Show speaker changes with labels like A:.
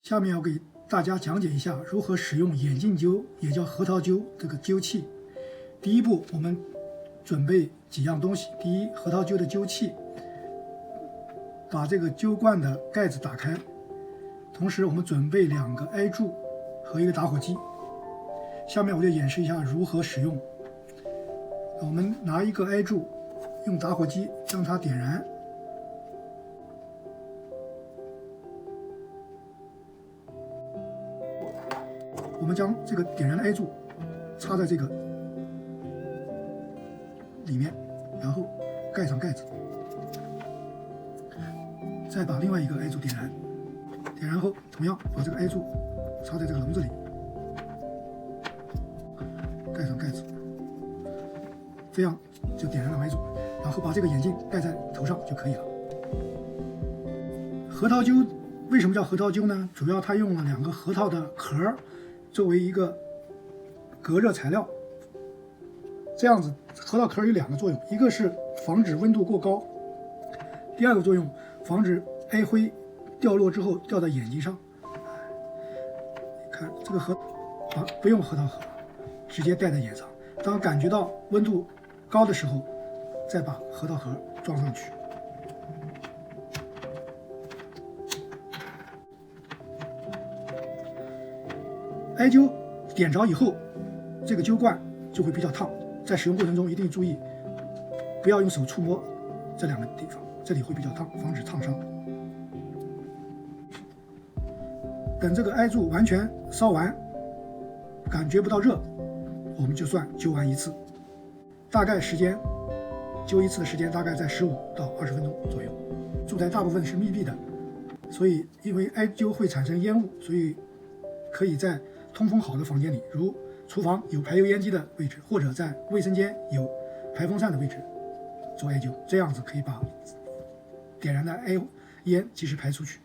A: 下面要给大家讲解一下如何使用眼镜灸，也叫核桃灸这个灸器。第一步，我们准备几样东西。第一，核桃灸的灸器，把这个灸罐的盖子打开，同时我们准备2个艾柱和1个打火机。下面我就演示一下如何使用。我们拿1个艾柱，用打火机将它点燃。我们将这个点燃的艾柱插在这个里面，然后盖上盖子，再把另外1个艾柱点燃。点燃后，同样把这个艾柱插在这个笼子里，盖上盖子，这样就点燃了艾柱。然后把这个眼镜戴在头上就可以了。核桃灸为什么叫核桃灸呢？主要它用了2个核桃的壳作为一个隔热材料。这样子，核桃壳有2个作用，一个是防止温度过高，第2个作用防止艾灰掉落之后掉在眼睛上。看这个不用核桃壳，直接戴在眼上。当感觉到温度高的时候，再把核桃壳装上去。艾灸点着以后，这个灸罐就会比较烫，在使用过程中一定注意，不要用手触摸这2个地方，这里会比较烫，防止烫伤。等这个艾柱完全烧完，感觉不到热，我们就算灸完1次。大概时间，灸1次的时间大概在15到20分钟左右。住宅大部分是密闭的，所以因为艾灸会产生烟雾，所以可以在通风好的房间里，如厨房有排油烟机的位置，或者在卫生间有排风扇的位置做艾灸，这样子可以把点燃的艾烟及时排出去。